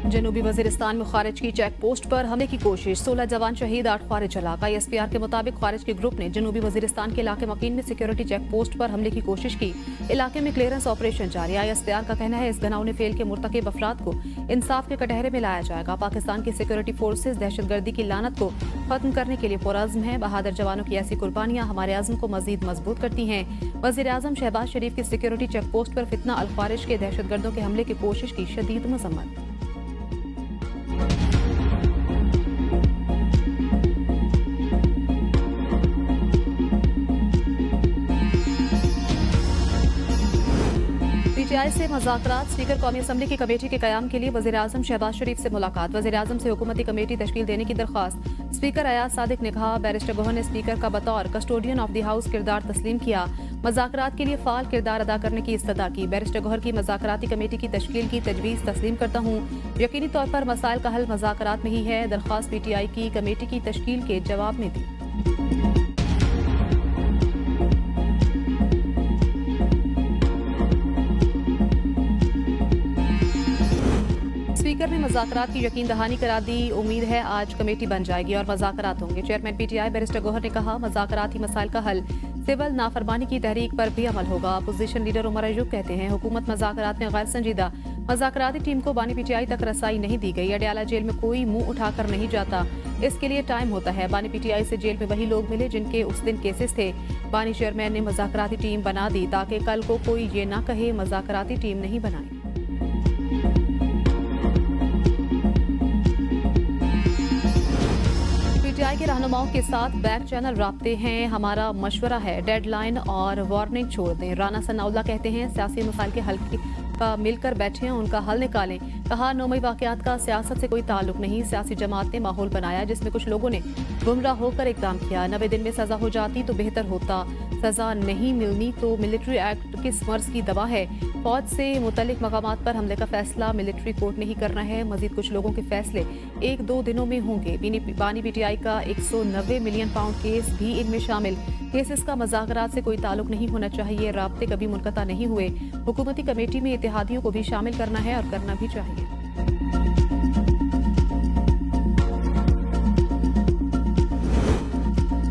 जनूबी वजीरिस्तान में खारिज की चेक पोस्ट पर हमले की कोशिश, 16 जवान शहीद, 8 खारिज हलाक। ISPR के मुताबिक खारिज के ग्रुप ने जनूबी वजीरिस्तान के इलाके मकीन में सिक्योरिटी चेक पोस्ट पर हमले की कोशिश की। इलाके में क्लियरेंस ऑपरेशन जारी। ISPR का कहना है इस घिनौने फेल के मुर्तकिब अफराद को इंसाफ के कटहरे में लाया जाएगा। पाकिस्तान की सिक्योरिटी फोर्सेज दहशतगर्दी की लानत को खत्म करने के लिए पुरअज़्म है। बहादुर जवानों की ऐसी कुर्बानियां हमारे अज़्म को मजीद मजबूत करती हैं। वज़ीर आज़म शहबाज शरीफ की सिक्योरिटी चेक पोस्ट पर फितना अल खारिज के दहशतगर्दों के हमले की कोशिश की शदीद मजम्मत। PTI से मुज़ाकरात। स्पीकर कौमी असम्बली की कमेटी के क़याम के लिए वज़ीर आज़म शहबाज शरीफ से मुलाकात। वज़ीर आज़म से हुकूमती कमेटी तश्कील देने की दरख्वास्त। स्पीकर अयाज सादिक ने कहा बैरिस्टर गोहर ने स्पीकर का बतौर कस्टोडियन ऑफ द हाउस किरदार तस्लीम किया। मुज़ाकरात के लिए फ़ाल किरदार अदा करने की इस्तदा की। बैरिस्टर गोहर की मुज़ाकराती कमेटी की तश्कील की तजवीज़ तस्लीम करता हूँ। यकीनी तौर पर मसाइल का हल मुज़ाकरात में ही है। दरख्वास्त PTI की कमेटी की तश्कील के जवाब में दी। स्पीकर ने मुज़ाकरात की यकीन दहानी करा दी। उम्मीद है आज कमेटी बन जाएगी और मुज़ाकरात होंगे। चेयरमैन PTI बैरिस्टर गोहर ने कहा मुज़ाकराती मसाइल का हल सिविल नाफरमानी की तहरीक पर भी अमल होगा। अपोजिशन लीडर उमर अयूब कहते हैं हुकूमत मुज़ाकरात में गैर संजीदा। मुज़ाकराती टीम को बानी PTI तक रसाई नहीं दी गई। अडयाला जेल में कोई मुंह उठाकर नहीं जाता, इसके लिए टाइम होता है। बानी PTI से जेल में वही लोग मिले जिनके उस दिन केसेस थे। बानी चेयरमैन ने मुज़ाकराती टीम बना दी ताकि कल को कोई ये ना कहे मुज़ाकराती टीम नहीं बनाई। PTI के रहनुमाओं के साथ बैक चैनल राब्ते हैं। हमारा मशवरा है डेडलाइन और वार्निंग छोड़ दें। राना सनाउल्लाह कहते हैं सियासी मसाइल के हल का मिलकर बैठे हैं, उनका हल निकालें। कहा 9 मई वाकयात का सियासत से कोई ताल्लुक नहीं। सियासी जमात ने माहौल बनाया जिसमें कुछ लोगों ने गुमराह होकर इकदाम किया। 90 दिन में सजा हो जाती तो बेहतर होता। सजा नहीं मिलनी तो मिलिट्री एक्ट किस मर्ज की दवा है। फौज से मुतल्लिक मकामात पर हमले का फैसला मिलिट्री कोर्ट ने ही करना है। मजीद कुछ लोगों के फैसले 1-2 दिनों में होंगे। बानी PTI का 190 मिलियन पाउंड केस भी इनमें शामिल। केसेस का मुज़ाकरात से कोई ताल्लुक नहीं होना चाहिए। राब्ते कभी मुनक़ता नहीं हुए। हुकूमती कमेटी में इत्तेहादियों को भी शामिल करना है और करना भी चाहिए।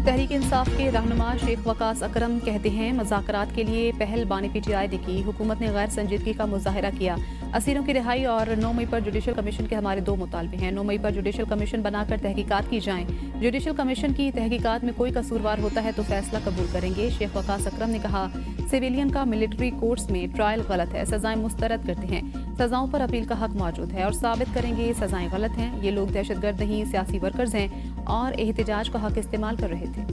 तहरीक इंसाफ के रहनुमा शेख वकास अकरम कहते हैं मुज़ाकरात के लिए पहल बानी PTI ने की। हुकूमत ने गैर संजीदगी का मुजाहरा किया। असीरों की रिहाई और 9 मई पर जुडिशल कमीशन के हमारे 2 मुतालबे हैं। 9 मई पर जुडिशल कमीशन बनाकर तहकीकात की जाएं। जुडिशल कमीशन की तहकीकात में कोई कसूरवार होता है तो फैसला कबूल करेंगे। शेख वकास अकरम ने कहा सिविलियन का मिलिट्री कोर्ट्स में ट्रायल गलत है, सजाएं मुस्तरद करते हैं। सजाओं पर अपील का हक मौजूद है और साबित करेंगे सजाएं गलत हैं। ये लोग दहशतगर्द नहीं सियासी वर्कर्स हैं और एहतजाज का हक इस्तेमाल कर रहे थे।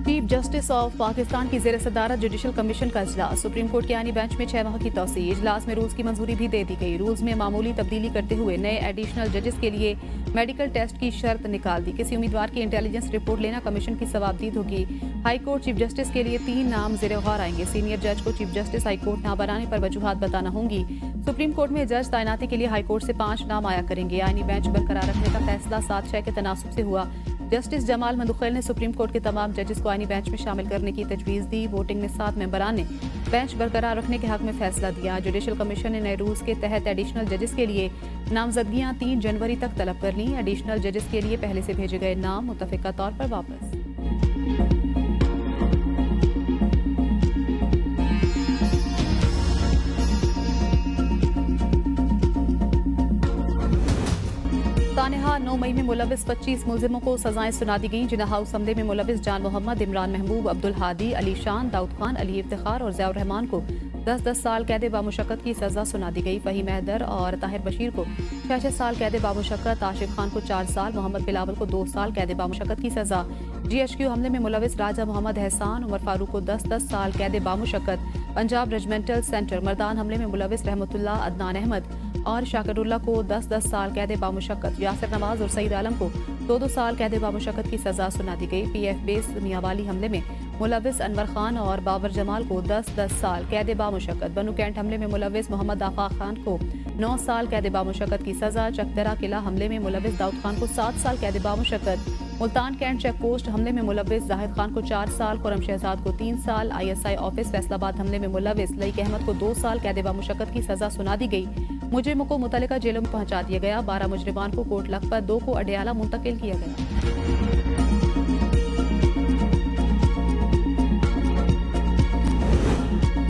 चीफ जस्टिस ऑफ पाकिस्तान की ज़ेर सदारत जुडिशल कमीशन का इजलास। सुप्रीम कोर्ट के आनी बेंच में 6 माह की तौसीह। इजलास में रूल्स की मंजूरी भी दे दी गई। रूल्स में मामूली तब्दीली करते हुए नए एडिशनल जजेस के लिए मेडिकल टेस्ट की शर्त निकाल दी। किसी उम्मीदवार की इंटेलिजेंस रिपोर्ट लेना कमीशन की सवाबदीद होगी। हाई कोर्ट चीफ जस्टिस के लिए 3 नाम ज़ेर गौर आएंगे। सीनियर जज को चीफ जस्टिस हाई कोर्ट ना बनाने पर वजूहात बताना होंगी। सुप्रीम कोर्ट में जज तैनाती के लिए हाई कोर्ट से 5 नाम आया करेंगे। आईनी बेंच बरकरार रखने का फैसला 7-6 के तनासुब से हुआ। जस्टिस जमाल मंदुखेल ने सुप्रीम कोर्ट के तमाम जजेस को आईनी बेंच में शामिल करने की तजवीज़ दी। वोटिंग में 7 मेंबरान ने बेंच बरकरार रखने के हक में फैसला दिया। जुडिशल कमीशन ने नए रूल्स के तहत एडिशनल जजेस के लिए नामजदगियां 3 जनवरी तक तलब कर लीं। एडिशनल जजेस के लिए पहले से भेजे गए नाम मुतफ़िका तौर पर वापस। तानेहा 9 मई में मुलविस 25 मुलजिमों को सजाएं सुना दी गईं। जिन्ना हाउस हमले में मुलविस जान मोहम्मद, इमरान महबूब, अब्दुल हादी, अली शान, दाऊद खान, अली इफ्तिखार और ज़ियाउर रहमान को 10-10 साल कैद बामुशक्कत की सजा सुना दी गई। फ़हीम हैदर और ताहिर बशीर को 6-6 साल कैद बामुशक्कत, आशिफ खान को 4 साल, मोहम्मद बिलावल को 2 साल कैद बामुशक्कत की सजा। GHQ हमले में मुलविस राजा मोहम्मद एहसान, उमर फारूक को 10-10 साल कैद बामुशक्कत। पंजाब रेजिमेंटल सेंटर मर्दान हमले में मुलविस रहमतुल्लाह, अदनान अहमद और शाकिरुल्लाह को 10-10 साल कैद बामुशक्कत। यासिर नवाज और सईद आलम को 2-2 साल कैद बामुशक्कत की सजा सुना दी गई। PF बेस मियांवाली हमले में मुलविस अनवर खान और बाबर जमाल को 10-10 साल कैद बामुशक्कत। बनू कैंट हमले में मुलविस मोहम्मद आफाक खान को 9 साल कैद बामुशक्कत की सजा। चकदरा किला हमले में मुलविस दाऊद खान को 7 साल कैद बामुशक्कत। मुल्तान कैंट चेक पोस्ट हमले में मुलविस जाहिद खान को 4 साल, खुरम शहजाद को 3 साल, ISI ऑफिस फैसलाबाद हमले में मुलविस लईक अहमद को 2 साल कैद व मुशक्कत की सजा सुना दी गई। मुजरिमों को मुतल्लिका जेलों में पहुंचा दिया गया। 12 मुजरिमान को कोट लखपत, 2 को अडियाला मुंतकिल किया गया।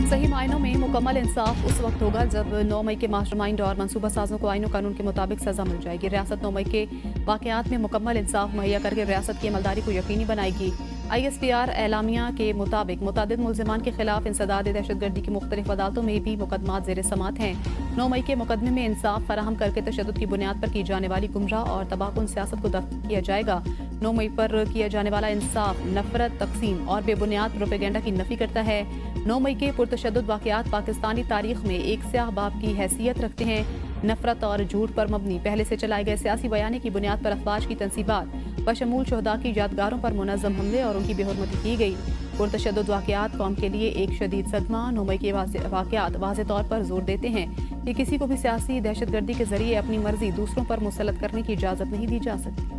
सही मायनों में मुकम्मल इंसाफ उस वक्त होगा जब 9 मई के मास्टरमाइंड और मनसूबा साजों को आईन और कानून के मुताबिक सजा मिल जाएगी। रियासत 9 मई के वाकयात में मुकम्मल इंसाफ मुहैया करके रियासत की अमलदारी को यकीनी बनाएगी। ISPR एलामिया के मुताबिक मुतादिद मुल्जिमान के खिलाफ इंसदाद दहशतगर्दी की मुख्तलिफ अदालतों में भी मुकदमात जेर समात हैं। 9 मई के मुकदमे में इंसाफ फराहम करके तशद्दुद की बुनियाद पर की जाने वाली गुमराह और तबाहकुन सियासत को दफ्न किया जाएगा। 9 मई पर किया जाने वाला इंसाफ नफरत, तकसीम और बेबुनियाद प्रोपेगेंडा की नफी करता है। 9 मई के पुरतशद्दुद वाकयात पाकिस्तानी तारीख में एक स्याह बाब की हैसियत रखते हैं। नफरत और झूठ पर मबनी पहले से चलाए गए सियासी बयाने की बुनियाद पर अफवाज की तनसीबात बशमूल शहदा की यादगारों पर मुनज़्ज़म हमले और उनकी बेहुरमती की गई। पुरतशद्दुद वाकयात कौम के लिए एक शदीद सदमा। 9 मई के वाकयात वाज़े तौर पर जोर देते हैं कि किसी को भी सियासी दहशतगर्दी के जरिए अपनी मर्जी दूसरों पर मुसल्लत करने की इजाज़त नहीं दी जा सकती।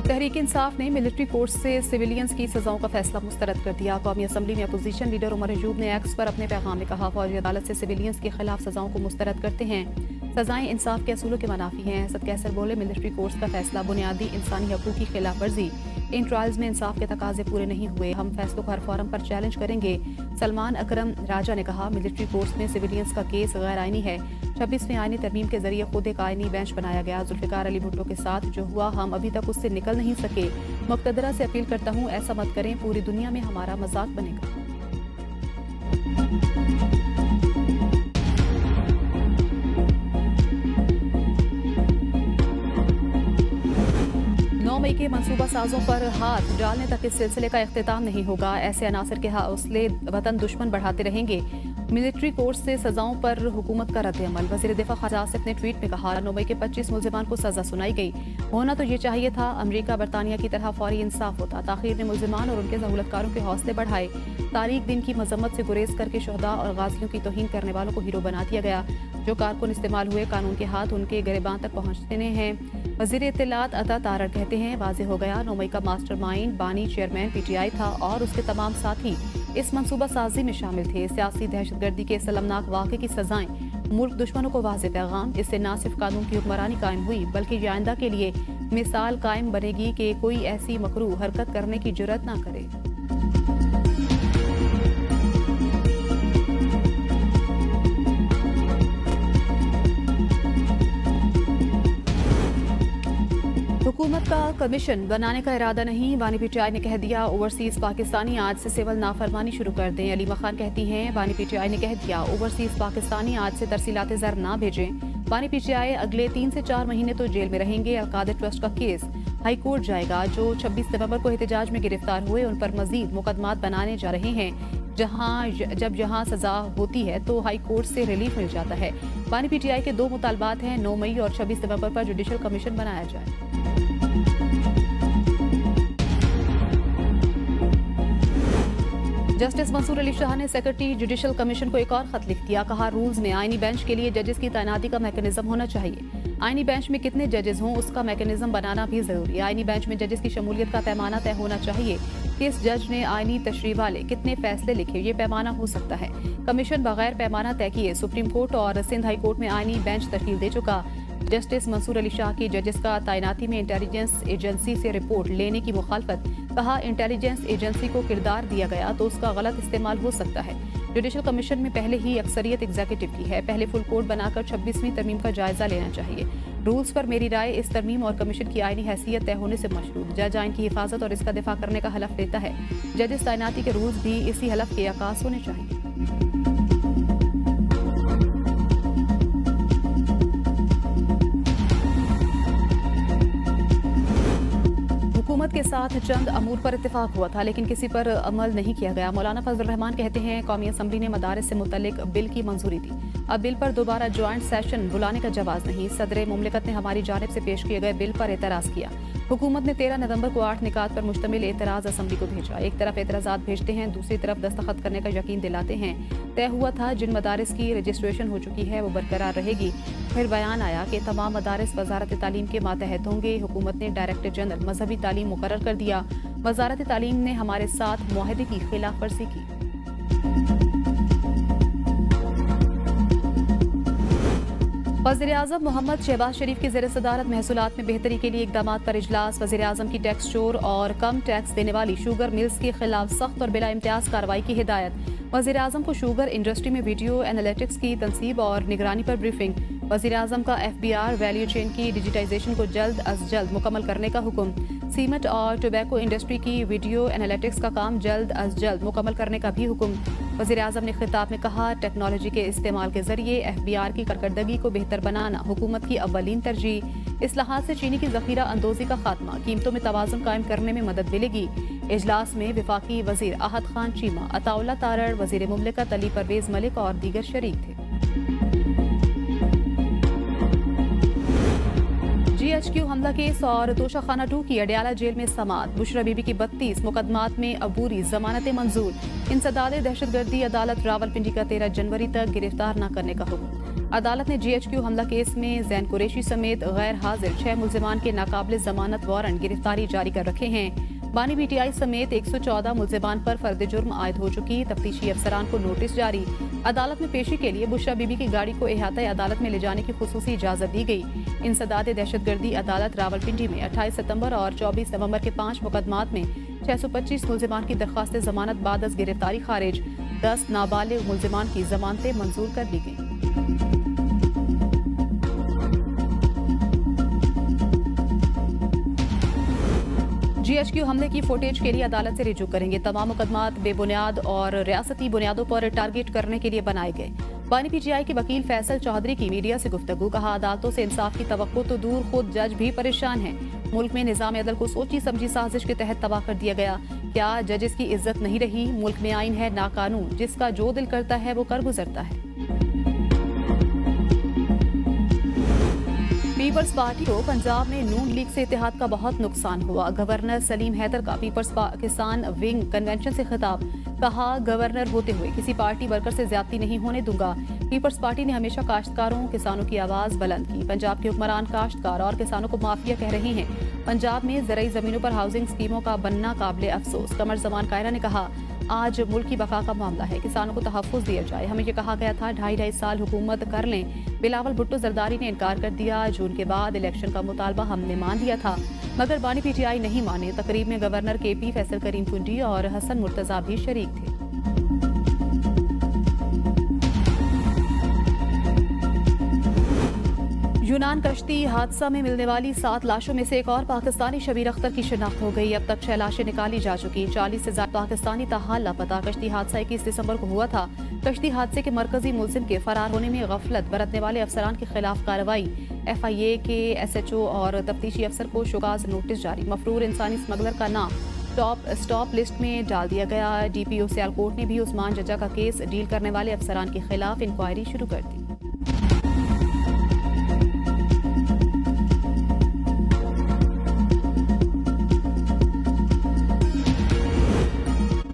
तहरीक इंसाफ ने मिलिट्री कोर्ट से सिविलियंस की सजाओं का फैसला मुस्तरद कर दिया। कौमी असम्बली में अपोजिशन लीडर उमर अयूब ने एक्स पर अपने पैगाम में कहा, फौजी अदालत से सिविलियंस के खिलाफ सजाओं को मुस्तरद करते हैं। सजाएं इंसाफ के असूलों के मनाफी हैं। असद कैसर बोले, मिलिट्री कोर्ट्स का फैसला बुनियादी इंसानी हकूक की खिलाफ वर्जी। इन ट्रायल्स में इंसाफ के तकाजे पूरे नहीं हुए। हम फैसलों को हर फोरम पर चैलेंज करेंगे। सलमान अकरम राजा ने कहा, मिलिट्री कोर्ट्स में सिविलियंस का केस गैर आईनी है। 26वें आईनी तरमीम के जरिए खुद एक आईनी बेंच बनाया गया। जुल्फिकार अली भुट्टो के साथ जो हुआ, हम अभी तक उससे निकल नहीं सके। मुक़्तदरा से अपील करता हूँ, ऐसा मत करें, पूरी दुनिया में हमारा मजाक बनेगा। 9 मई के मनसूबा साजों पर हाथ डालने तक इस सिलसिले का इख्तिताम नहीं होगा। ऐसे अनासर के हौसले वतन दुश्मन बढ़ाते रहेंगे। मिलिट्री कोर्ट से सजाओं पर हुकूमत का रद्द-ए-अमल। वज़ीर दिफा ख़ाजा आसिफ ने ट्वीट में कहा, 9 मई के 25 मुल्जिमान को सजा सुनाई गई। होना तो ये चाहिए था, अमरीका बरतानिया की तरह फौरी इंसाफ होता। ताखीर ने मुल्जिमान और उनके सहूलतकारों के हौसले बढ़ाए। तारीख दिन की मजम्मत से गुरेज करके शहदा और गाजियों की तौहीन करने वालों को हीरो बना दिया गया। जो कारकुन इस्तेमाल हुए, कानून के हाथ उनके गिरबान तक पहुँचने हैं। वज़ीर इत्तलात अता तारड़ कहते हैं, वाज़ेह हो गया, 9 मई का मास्टरमाइंड बानी चेयरमैन PTI था और उसके तमाम साथी इस मंसूबा साजी में शामिल थे। सियासी दहशतगर्दी के शर्मनाक वाक़े की सजाएं मुल्क दुश्मनों को वाज़ेह पैगाम। इससे न सिर्फ कानून की हुक्मरानी कायम हुई, बल्कि ये आइंदा के लिए मिसाल कायम बनेगी कि कोई ऐसी मकरूह हरकत करने की जुर्रत ना करे। हुकूमत का कमीशन बनाने का इरादा नहीं, बानी PTI ने कह दिया। ओवरसीज पाकिस्तानी आज से सिविल नाफरमानी शुरू कर दें। अलीमा खान कहती हैं, बानी PTI ने कह दिया, ओवरसीज पाकिस्तानी आज से तरसीलात ज़र ना भेजें। बानी PTI अगले 3 से 4 महीने तो जेल में रहेंगे। अलकादर ट्रस्ट का केस हाई कोर्ट जाएगा। जो 26 नवंबर को एहतजाज में गिरफ्तार हुए, उन पर मजीद मुकदमात बनाने जा रहे हैं। जब जहां सजा होती है तो हाई कोर्ट से रिलीफ मिल जाता है। बानी PTI के 2 मुतालबात हैं, 9 मई और 26 नवंबर पर जुडिशल कमीशन बनाया जाए। जस्टिस मंसूर अली शाह ने सेक्रेटरी जुडिशल कमीशन को एक और खत लिख दिया। कहा, रूल्स में आईनी बेंच के लिए जजेस की तैनाती का मैकेनिज्म होना चाहिए। आईनी बेंच में कितने जजेस हों, उसका मैकेनिज्म बनाना भी जरूरी है। आईनी बेंच में जजेस की शमूलियत का पैमाना तय होना चाहिए। किस जज ने आईनी तशरीह वाले कितने फैसले लिखे, ये पैमाना हो सकता है। कमीशन बगैर पैमाना तय किए सुप्रीम कोर्ट और सिंध हाई कोर्ट में आईनी बेंच तश्कील दे चुका। जस्टिस मंसूर अली शाह की जजेस का तैनाती में इंटेलिजेंस एजेंसी से रिपोर्ट लेने की मुखालफत। कहा, इंटेलिजेंस एजेंसी को किरदार दिया गया तो उसका गलत इस्तेमाल हो सकता है। जुडिशल कमीशन में पहले ही अक्सरियत एग्जीक्यूटिव की है। पहले फुल कोर्ट बनाकर 26वीं तरमीम का जायजा लेना चाहिए। रूल्स पर मेरी राय, इस तरमीम और कमीशन की आईनी हैसियत तय होने से मशरूत। जज आइन की हिफाजत और इसका दिफा करने का हलफ लेता है। जजेस तैनाती के रूल्स भी इसी हलफ के अकास होने चाहिए। हुकूमत के साथ चंद अमूर पर इत्तेफाक हुआ था, लेकिन किसी पर अमल नहीं किया गया। मौलाना फजल रहमान कहते हैं, कौमी असम्बली ने मदारिस से मुतल्लिक बिल की मंजूरी दी। अब बिल पर दोबारा ज्वाइंट सेशन बुलाने का जवाब नहीं। सदर मुमलिकत ने हमारी जानिब से पेश किए गए बिल पर एतराज़ किया। हुकूमत ने 13 नवंबर को 8 निकात पर मुश्तमिल एतराज़ असम्बली को भेजा। एक तरफ एतराज़ात भेजते हैं, दूसरी तरफ दस्तखत करने का यकीन दिलाते हैं। तय हुआ था जिन मदारिस की रजिस्ट्रेशन हो चुकी है वो बरकरार रहेगी। फिर बयान आया कि तमाम मदारिस वजारत तालीम के मातहत होंगे। हुकूमत ने डायरेक्टर जनरल मजहबी तालीम मुकर्रर कर दिया। वजारत तालीम ने हमारे साथ मुआहदे की खिलाफ वर्जी की। वज़ीर-ए-आज़म मोहम्मद शहबाज शरीफ की ज़ेर सदारत महसूलात में बेहतरी के लिए इक़दाम पर इजलास। वज़ीर-ए-आज़म की टैक्स चोर और कम टैक्स देने वाली शुगर मिल्स के खिलाफ सख्त और बिला इम्तियाज़ कार्रवाई की हिदायत। वज़ीर-ए-आज़म को शुगर इंडस्ट्री में वीडियो एनालिटिक्स की तनसीब और निगरानी पर ब्रीफिंग। वज़ीर-ए-आज़म का FBR वैल्यू चेन की डिजिटाइजेशन को जल्द अज जल्द मुकम्मल करने का हुक्म। सीमेंट और टोबैको इंडस्ट्री की वीडियो एनालिटिक्स का काम जल्द अज जल्द मुकम्मल करने का भी हुक्म। वज़ीर-ए-आज़म ने खिताब में कहा, टेक्नोलॉजी के इस्तेमाल के जरिए FBR की कारकर्दगी को बेहतर बनाना हुकूमत की अव्वलीन तरजीह। इस्लाहात से चीनी की ज़ख़ीरा अंदोज़ी का खात्मा, कीमतों में तवाज़ुन कायम करने में मदद मिलेगी। इजलास में वफाकी वज़ीर आहद खान चीमा, अताउल्ला तारड़, वज़ीर मुमलिकत अली परवेज़ मलिक और दीगर शरीक थे। GHQ हमला केस और तोशाखाना 2 की अडयाला जेल में समात। बुशरा बीबी की 32 मुकदमात में अबूरी जमानतें मंजूर। इंसदाद दहशतगर्दी अदालत रावलपिंडी का 13 जनवरी तक गिरफ्तार न करने का हुक्म। अदालत ने GHQ हमला केस में जैन कुरैशी समेत गैर हाजिर 6 मुल्जिमान के नाकाबिल जमानत वारंट गिरफ्तारी जारी कर रखे हैं। बानी BTI समेत 114 मुल्जिमान पर फर्द जुर्म आयद हो चुकी। तफ्तीशी अफसरान को नोटिस जारी। अदालत में पेशी के लिए बुशरा बीबी की गाड़ी को एहता अदालत में ले जाने की खुसूसी इजाजत दी गई। इंसदाद दहशतगर्दी अदालत रावलपिंडी में 28 सितंबर और 24 नवंबर के 5 मुकदमात में 625 मुल्जिमान की दरख्वास्त जमानत बाद अज गिरफ्तारी खारिज। 10 नाबालिग मुल्जिमान की जमानतें मंजूर कर दी गई। GHQ हमले की फुटेज के लिए अदालत से रिजू करेंगे। तमाम मुकदमात बेबुनियाद और रियासती बुनियादों पर टारगेट करने के लिए बनाए गए। बानी PTI के वकील फैसल चौधरी की मीडिया से गुफ्तगू। कहा, अदालतों से इंसाफ की तवक्को तो दूर, खुद जज भी परेशान है। मुल्क में निजाम अदल को सोची समझी साजिश के तहत तबाह कर दिया गया। क्या जजेस की इज्जत नहीं रही? मुल्क में आइन है ना कानून, जिसका जो दिल करता है वो कर गुजरता है। पीपल्स पार्टी को पंजाब में नून लीग से इत्तेहाद का बहुत नुकसान हुआ। गवर्नर सलीम हैदर का पीपल्स पाकिस्तान विंग कन्वेंशन से खिताब। कहा, गवर्नर होते हुए किसी पार्टी वर्कर से ज्यादती नहीं होने दूंगा। पीपल्स पार्टी ने हमेशा काश्तकारों किसानों की आवाज बुलंद की। पंजाब के हुक्मरान काश्तकार और किसानों को माफिया कह रहे हैं। पंजाब में ज़रई जमीनों पर हाउसिंग स्कीमों का बनना काबिल अफसोस। कमर जमान कायरा ने कहा, आज मुल्क की बका का मामला है, किसानों को तहफ़्फ़ुज़ दिया जाए। हमें ये कहा गया था 2.5 साल हुकूमत कर लें। बिलावल भुट्टो जरदारी ने इनकार कर दिया। जून के बाद इलेक्शन का मुतालबा हमने मान लिया था, मगर बानी PTI नहीं माने। तकरीब में गवर्नर KP फैसल करीम कुंडी और हसन मुर्तज़ा भी शरीक थे। यूनान कश्ती हादसा में मिलने वाली 7 लाशों में से एक और पाकिस्तानी शबीर अख्तर की शिनाख्त हो गई। अब तक 6 लाशें निकाली जा चुकी। 40 से ज्यादा पाकिस्तानी ताहाल लापता। कश्ती हादसा 21 दिसंबर को हुआ था। कश्ती हादसे के मरकजी मुलजिम के फरार होने में गफलत बरतने वाले अफसरान के खिलाफ कार्रवाई। FIA के SHO और तफ्तीशी अफसर को शोकाज नोटिस जारी। मफरूर इंसानी स्मगलर का नाम स्टॉप लिस्ट में डाल दिया गया। DPO सियालकोट ने भी उस्मान जजा का केस डील करने वाले अफसरान के खिलाफ इंक्वायरी शुरू कर दी।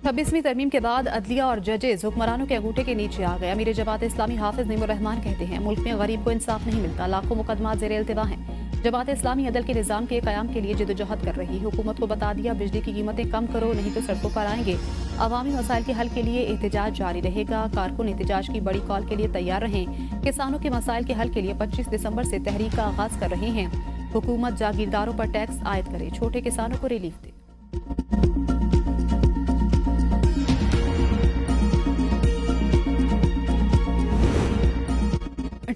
26वीं तरमीम के बाद अदलिया और जजेस हुक्मरानों के अंगूठे के नीचे आ गए। अमीर जमात इस्लामी हाफिज नीमुर रहमान कहते हैं, मुल्क में गरीब को इंसाफ नहीं मिलता। लाखों मुकदमात ज़ेर इल्तिवा हैं। जमात इस्लामी अदल के निज़ाम के क़याम के लिए जदोजहद कर रही। हुकूमत को बता दिया, बिजली की कीमतें कम करो, नहीं तो सड़कों पर आएंगे। अवामी मसाइल के हल के लिए एहतजाज जारी रहेगा। कारकुन एहतजाज की बड़ी कॉल के लिए तैयार रहें। किसानों के मसाइल के हल के लिए 25 दिसंबर से तहरीक का आगाज कर रहे हैं। हुकूमत जागीरदारों पर टैक्स आयद करे, छोटे किसानों को रिलीफ दे।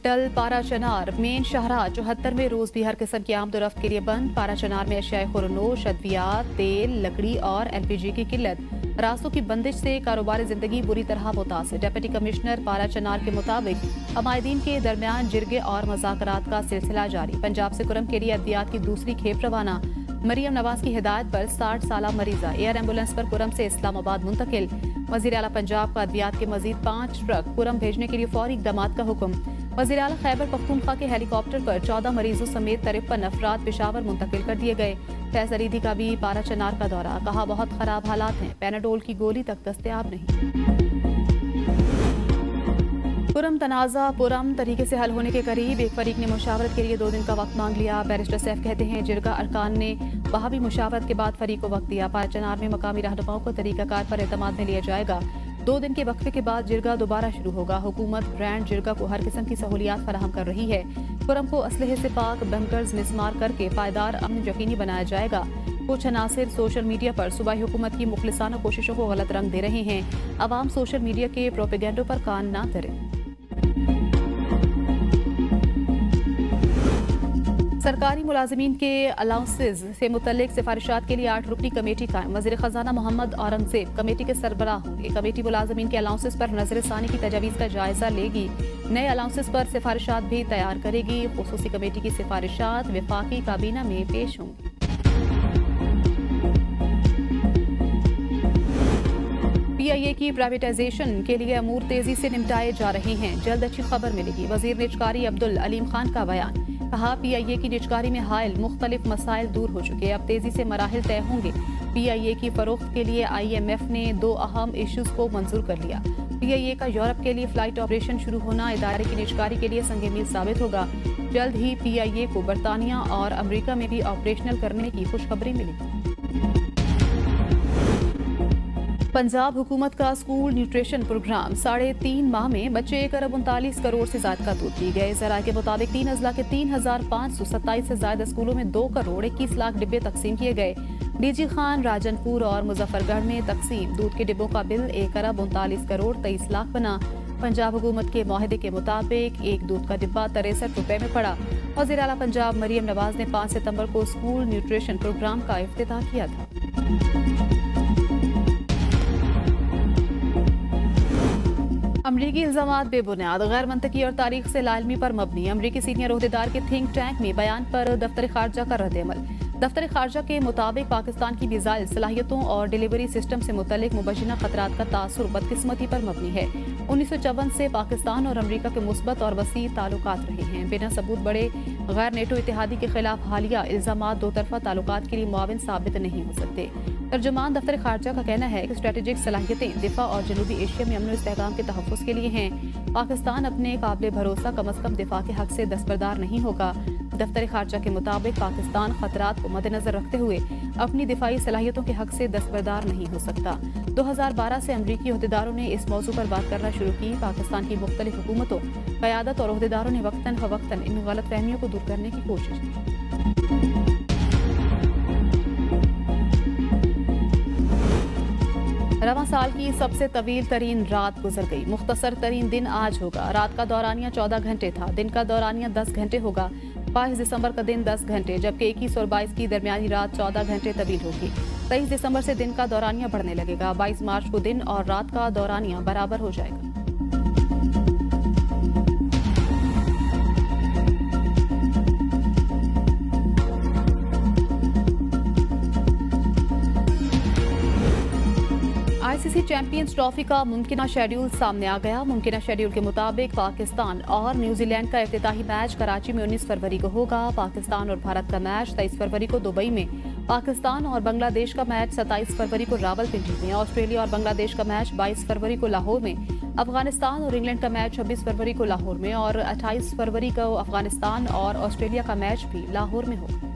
टल पारा चनार मेन शाहराह 74 में रोज भी हर किस्म की आमदोरफ्त के लिए बंद। पारा चनार में अशियाए खुरनोश, अद्वियात, तेल, लकड़ी और LPG की किल्लत। रास्तों की बंदिश से कारोबारी जिंदगी बुरी तरह मुतासिर। डिप्टी कमिश्नर पारा चनार के मुताबिक हमायदीन के दरमियान जिरगे और मुज़ाकरात का सिलसिला जारी। पंजाब से कुरम के लिए अद्वियात की दूसरी खेप रवाना। मरियम नवाज की हिदायत पर 60 साल मरीजा एयर एम्बुलेंस पर कुरम से इस्लामाबाद मुंतकिल। वज़ीर आला पंजाब का अद्वियात के मजीद 5 ट्रक कुरम भेजने के लिए फौरी इक़दामात का हुक्म। वज़ीर आला खैबर पख्तूनख्वा के हेलीकॉप्टर पर 14 मरीजों समेत 53 अफराद पेशावर मुंतकिल कर दिए गए। फैज अरीदी का भी पारा चनार का दौरा, कहा बहुत खराब हालात हैं, पैनाडोल की गोली तक दस्तयाब नहीं। पुरम तनाज़ा पुरम तरीके से हल होने के करीब, एक फरीक ने मुशावरत के लिए 2 दिन का वक्त मांग लिया। बैरिस्टर सैफ कहते हैं जिरगा अरकान ने वहाबी मुशावरत के बाद फरीक को वक्त दिया। पाराचनार में मकामी रहनुमाओं को तरीकाकार पर एतमाद में लिया जाएगा। 2 दिन के वक्फे के बाद जिरगा दोबारा शुरू होगा। हुकूमत ग्रैंड जिरगा को हर किस्म की सहूलियात फराहम कर रही है। पुरम को असलहे से पाक बंकर्स मिसमार करके पायदार अमन यकीनी बनाया जाएगा। कुछ अनासिर सोशल मीडिया पर सूबाई हुकूमत की मुखलिसाना कोशिशों को गलत रंग दे रहे हैं। अवाम सोशल मीडिया के प्रोपेगेंडो पर कान ना धरें। सरकारी मुलाजिमीन के अलाउंसेज से मुतल्लिक सिफारिशात के लिए 8 रुकनी कमेटी कायम। वज़ीर ख़जाना मोहम्मद औरंगजेब कमेटी के सरबराह होंगे। कमेटी मुलाजिमीन के अलाउंसेज पर नजरसानी की तजावीज़ का जायजा लेगी। नए अलाउंसेज पर सिफारिशात भी तैयार करेगी। खुसूसी कमेटी की सिफारिशात वफाकी काबीना में पेश होंगी। PIA की प्राइवेटाइजेशन के लिए अमूर तेजी से निपटाए जा रहे हैं, जल्द अच्छी खबर मिलेगी। वजीर निजकारी अब्दुल अलीम खान का बयान, कहा PIA की निजकारी में हायल मुख्तलिफ मसाइल दूर हो चुके, अब तेजी से मराहिल तय होंगे। PIA की फरोख्त के लिए IMF ने 2 अहम इश्यूज को मंजूर कर लिया। PIA का यूरोप के लिए फ्लाइट ऑपरेशन शुरू होना इदारे की निजकारी के लिए संग मील साबित होगा। जल्द ही PIA को बरतानिया और अमरीका में भी ऑपरेशनल करने की खुशखबरी मिली। पंजाब हुकूमत का स्कूल न्यूट्रिशन प्रोग्राम 3.5 माह में बच्चे 1 अरब 39 करोड़ से ज्यादा का दूध पी गए। जरा के मुताबिक 3 अजला के 3,527 से ज्यादा स्कूलों में 2 करोड़ 21 लाख डिब्बे तकसीम किए गए। डीजी खान, राजनपुर और मुजफ्फरगढ़ में तकसीम दूध के डिब्बों का बिल 1 अरब 39 करोड़ 23 लाख बना। पंजाब हुकूमत के मुआहदे के मुताबिक एक दूध का डिब्बा 63 रुपए में पड़ा। वज़ीर आला पंजाब मरियम नवाज ने 5 सितंबर को स्कूल न्यूट्रिशन प्रोग्राम का इफ्तिताह किया था। अमरीकी इल्जामात बेबुनियाद, गैर मंतकी और तारीख से लाइलमी पर मबनी। अमरीकी सीनियर ओहदेदार के थिंक टैंक में बयान पर दफ्तर खारजा का रद्द-ए-अमल। दफ्तर खारजा के मुताबिक पाकिस्तान की मिसाइल सलाहियतों और डिलीवरी सिस्टम से मुतल्लिक मुबैना खतरात का तासुर बदकिस्मती पर मबनी है। 1954 से पाकिस्तान और अमरीका के मुस्बत और वसी ताल्लुकात रहे हैं। बिना सबूत बड़े गैर नेटो इत्तेहादी के खिलाफ हालिया इल्जामात दो तरफा ताल्लुकात के लिए मुआविन साबित नहीं हो सकते। तर्जुमान दफ्तर खारजा का कहना है कि स्ट्रेटेजिक सलाहियतें दिफा और जनूबी एशिया में अमन और इस्तेहकाम के तहफ़्फ़ुज़ के लिए हैं। पाकिस्तान अपने काबिल भरोसा कम अज़ कम दिफा के हक से दस्तबरदार नहीं होगा। दफ्तर खारजा के मुताबिक पाकिस्तान खतरात को मद्देनजर रखते हुए अपनी दिफाई सलाहियतों के हक से दस्तबरदार नहीं हो सकता। 2012 से अमरीकी ओहदेदारों ने इस मौजू पर बात करना शुरू की। पाकिस्तान की मुख्तलिफ हुकूमतों, क़यादत और ओहदेदारों ने वक्तन फ़वक्तन इन गलत फहमियों को दूर करने की कोशिश की। रवां साल की सबसे तवील तरीन रात गुजर गई। मुख्तसर तरीन दिन आज होगा। रात का दौरानिया 14 घंटे था, दिन का दौरानिया 10 घंटे होगा। 22 दिसंबर का दिन 10 घंटे, जबकि 21 और 22 की दरमियानी रात 14 घंटे तवील होगी। 23 दिसंबर से दिन का दौरानिया बढ़ने लगेगा। 22 मार्च को दिन और रात का दौरानिया बराबर हो जाएगा। ICC चैंपियंस ट्रॉफी का मुमकिना शेड्यूल सामने आ गया। मुमकिना शेड्यूल के मुताबिक पाकिस्तान और न्यूजीलैंड का इफ्तिताही मैच कराची में 19 फरवरी को होगा। पाकिस्तान और भारत का मैच 23 फरवरी को दुबई में, पाकिस्तान और बांग्लादेश का मैच 27 फरवरी को रावलपिंडी में, ऑस्ट्रेलिया और बांग्लादेश का मैच 22 फरवरी को लाहौर में, अफगानिस्तान और इंग्लैंड का मैच 26 फरवरी को लाहौर में और 28 फरवरी को अफगानिस्तान और ऑस्ट्रेलिया का मैच भी लाहौर में होगा।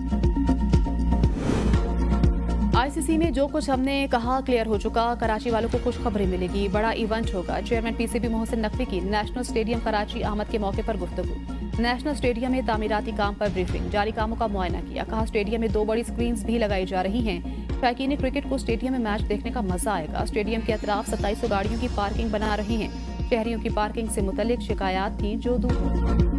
ICC में जो कुछ हमने कहा क्लियर हो चुका। कराची वालों को खुशखबरी मिलेगी, बड़ा इवेंट होगा। चेयरमैन PCB मोहसिन नकवी की नेशनल स्टेडियम कराची आमद के मौके पर गुफ्तगू। नेशनल स्टेडियम में तामीराती काम पर ब्रीफिंग, जारी कामों का मुआयना किया। कहा स्टेडियम में 2 बड़ी स्क्रीन्स भी लगाई जा रही हैं। शौकीन क्रिकेट को स्टेडियम में मैच देखने का मजा आएगा। स्टेडियम के अतराफ 2700 गाड़ियों की पार्किंग बना रही हैं। शहरियों की पार्किंग से मुतल्लिक शिकायत थी जो दूर हुई।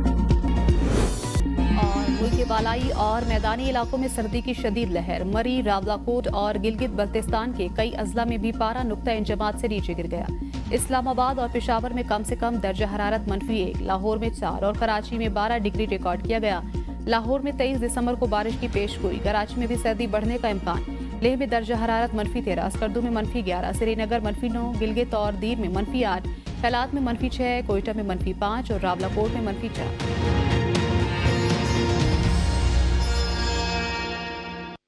और मुल्क के बालाई और मैदानी इलाकों में सर्दी की शदीद लहर। मरी, रावलाकोट और गिलगित बल्तिस्तान के कई अजला में भी पारा नुक्ता इंजमात से नीचे गिर गया। इस्लामाबाद और पेशावर में कम से कम दर्जा हरारत -1, लाहौर में 4 और कराची में 12 डिग्री रिकॉर्ड किया गया। लाहौर में 23 दिसंबर को बारिश की पेशगोई, कराची में भी सर्दी बढ़ने का इम्कान। लेह में दर्जा हरारत -13, स्कर्दू में -11, श्रीनगर -9, गिलगित और दीर में -8, कैलात में -6, कोयटा में -5 और रावलाकोट में -4।